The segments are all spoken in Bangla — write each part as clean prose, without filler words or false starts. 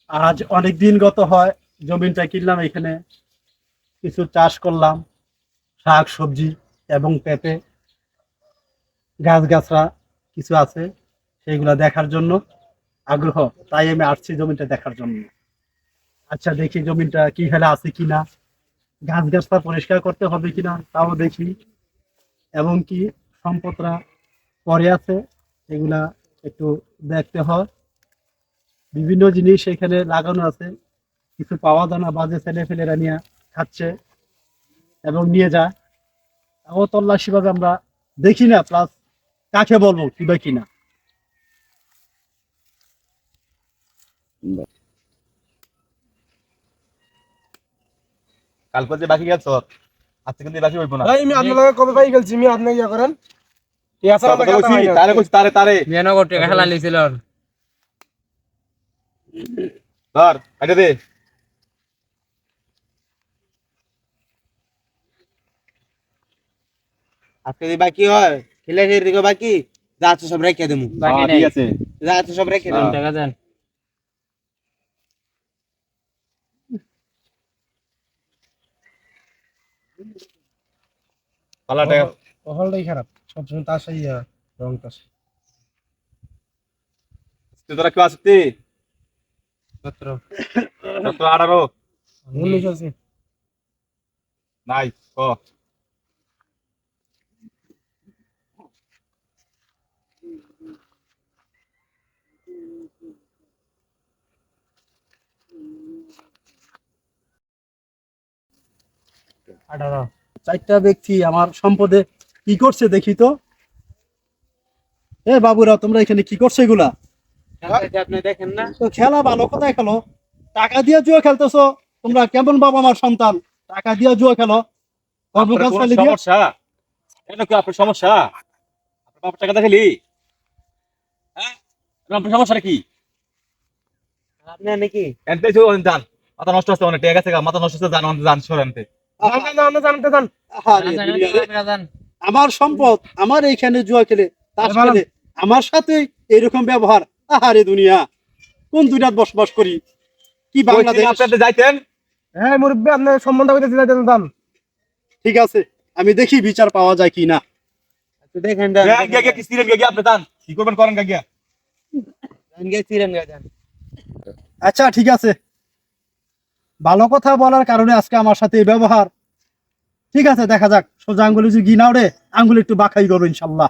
আজ অনেক দিন গত হয়, জমিটা কিনলাম, এখানে কিছু চাষ করলাম, শাক সবজি এবং পেঁপে গাছগাছরা কিছু আছে, সেইগুলা দেখার জন্য আগ্রহ। তাই আমি আসছি জমিটা দেখার জন্য। আচ্ছা, দেখি জমিটা কি হালে আছে কিনা, গাছগাছরা পরিষ্কার করতে হবে কিনা তাও দেখি, এবং কি সম্পদরা পরে আছে এগুলা একটু দেখতে হয়। বিভিন্ন জিনিস এখানে লাগানো আছে, কিছু পাওয়া যায় না, বাজে ছেলে ফেলেরা নিয়ে খাচ্ছে এবং নিয়ে যায়। তাও তল্লাশি ভাবে আমরা দেখি না, প্লাস কাকে বলবো কিবা কিনা। কালকে যে বাকি গেছ আজকে কিন্তু বাকি হইব না। ভাই আমি আপনার লগে কবে ভাই গেলছি আমি আপনি ইয়া করেন ঠিক আছে কথা কইছি, তারে কইছি, তারে বিয়ানগর টাকা খেলা লিছিল ধর এটা দে। আজকে যদি বাকি হয় খেলে দিকে বাকি যা আছে সব রেখে দেবো। বাকি ঠিক নাই আছে, যা আছে সব রেখে দেবো। টাকা দেন পালা টাকা হলটাই খারাপ সবসময় তার সেই রং তার তোরা কি আসতে মাত্র 18 19 আছে নাই ক চারটা ব্যক্তি আমার সম্পদে কি করছে দেখি তো। এ বাবুরা, তোমরা এখানে কি করছো এগুলা? আপনি দেখেন না তো খেলা ভালো কোথায় খেলো? টাকা দিয়ে জুয়া খেলতেছো তোমরা, কেমন বাবা আমার সন্তান? টাকা দিয়ে জুয়া খেলো, আপনার কোনো সমস্যা? এটা কি আপনার সমস্যা? আপনার বাবার টাকা দেখালি? হ্যাঁ, আপনার সমস্যাটা কি? আপনি নাকি এনতে তো জান মাথা নষ্ট হচ্ছে, অনেক টাকা গেছে, মাথা নষ্ট হচ্ছে, জান সরেনতে। আমার সম্পদ, আমার এইখানে জুয়া খেলে, তাস খেলে, আমার সাথে এরকম ব্যবহার। আহারে দুনিয়া, কোন দুনিয়াত বসবাস করি? কি বাংলাদেশ? আপনাদের যাইতেন হ্যাঁ মুরব্বি আপনি সম্বন্ধ কইতে দিলেন দাম ঠিক আছে, আমি দেখি বিচার পাওয়া যায় কি না। দেখেন গিয়া গিয়া কি সিরেন গিয়া আপনি জান কি করবেন করেন গিয়া। আচ্ছা ঠিক আছে, ভালো কথা বলার কারণে আজকে আমার সাথে এই ব্যবহার। ঠিক আছে, দেখা যাক, সোজা আঙ্গুলি যদি ঘি না ওড়ে, আঙ্গুল একটু বাঁকাই করবো ইনশাল্লাহ।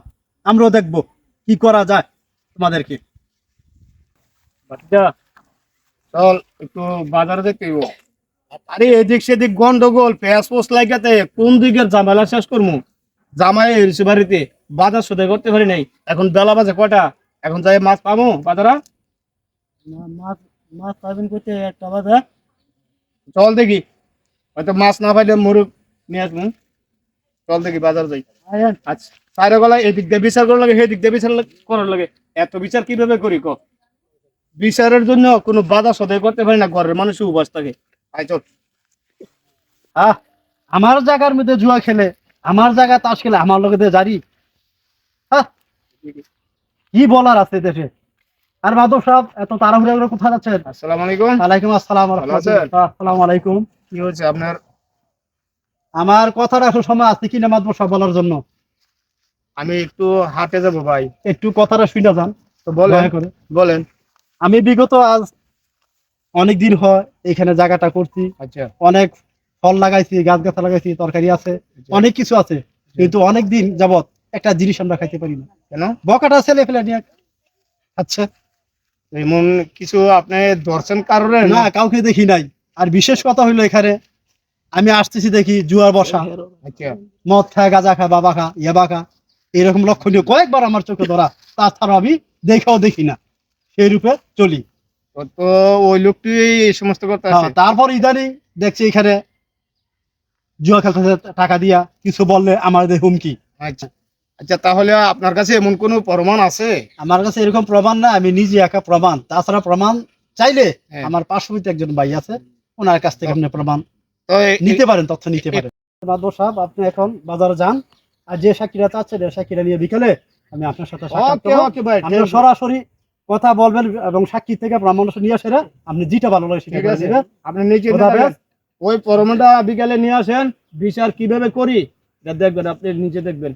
আমরাও দেখবো কি করা যায় তোমাদেরকে। চল একটু বাজারে যেতে হইব আরে এদিক সেদিক গন্ডগোল পেঁয়াজ পোস লাগাতে কোন দিকের ঝামেলা শেষ করবো জামাই এসে বাড়িতে বাজার সদাই করতে পারি নাই এখন বেলা বাজে কয়টা এখন যাই মাছ পাবো বাজারা মাছ মাছ পাবেন করতে একটা বাজার। চল দেখি হয়তো মাছ না পাইলে মুরগ নিয়ে আসবো চল দেখি বাজার যাই আচ্ছা সাইরে গলায় এদিক দিয়ে বিচার করার লাগে সেদিক দিয়ে বিচার করার লাগে এত বিচার কিভাবে করি ক বিচারের জন্য কোনো বাধা সদাই করতে পারি না ঘরের মানুষ উপাস থাকে আয় চল আমার জায়গার মধ্যে জুয়া খেলে, আমার জায়গা তাস খেলে, আমার লোকে জারি। কি বলার আছে দেশে? আর মাধব সাহেব, এত তাড়াহুড়া করে কোথায় যাচ্ছেন? আসসালামু আলাইকুম ওয়ালাইকুম আসসালাম ওয়া ভালো আছেন? রাহমাতুল্লাহ। আসসালামু আলাইকুম। কি হচ্ছে আপনার আমার কথাটা আসলে সময় আছে কিনা মাধব সাহেব বলার জন্য? আমি একটু হাটে যাব ভাই একটু কথাটা শুনে যান তো বলেন দয়া করে। বলেন আমি বিগত আজ অনেক দিন হয় এখানে জায়গাটা করছি, আচ্ছা অনেক ফল লাগাইছি, গাছ গাছা লাগাইছি, তরকারি আছে, অনেক কিছু আছে, কিন্তু অনেক দিন যাবত একটা জিনিস আমরা খাইতে পারি না। কেন বকাটা ছেলে ফেলে নিয়ে। আচ্ছা, এমন কিছু আপনি ধরছেন কারণে না, কাউকে দেখি নাই। আর বিশেষ কথা হইলো, এখানে আমি আসতেছি দেখি জুয়ার বসা, আচ্ছা মদ খায়, গাঁজা খায়, বাবা খা, ইয়াবা খা, এরকম লক্ষণীয় কয়েকবার আমার চোখে ধরা, তাছাড়া আমি দেখাও দেখি না, সেই রূপে চলি। তো ওই লোকটি এই সমস্ত কথা আছে তারপর ইদানিং দেখছি এখানে জুয়া খেলতেছে টাকা দিয়া, কিছু বললে আমাদের হুমকি। আচ্ছা আচ্ছা তাহলে আপনার কাছে এমন কোনো প্রমাণ আছে আমার কাছে এরকম প্রমাণ না, আমি নিজে একা প্রমাণ। তাছাড়া প্রমাণ চাইলে হ্যাঁ। আমার পার্শ্ববর্তী একজন ভাই আছে, ওনার কাছ থেকে আপনি প্রমাণ তো নিতে পারেন, তথ্য নিতে পারেন। মাদবর সাহেব, আপনি এখন বাজারে যান, আর যে সাক্ষীরা চাচ্ছেন সাক্ষীরা নিয়ে বিকেলে আমি আপনার সাথে সাক্ষাৎ ওকে করব। ওকে ভাই আমরা সরাসরি কথা বলবেন এবং সাক্ষী থেকে পরামর্শ নিয়ে আসে না, আপনি যেটা ভালো লাগে সেটা ঠিক করে আছে দিবেন। আপনি নিচে খোদা হাফেজ। ওই পরমটা বিকালে নিয়ে আসেন, বিচার কিভাবে করি এটা দেখবেন, আপনি নিচে দেখবেন,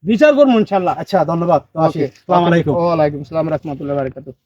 বিচার করবো ইনশাল্লাহ। আচ্ছা ধন্যবাদ, তো আসি। আসসালামু আলাইকুম। ওয়ালাইকুম আসসালাম রাহমাতুল্লাহি ওয়া বারাকাতুহু।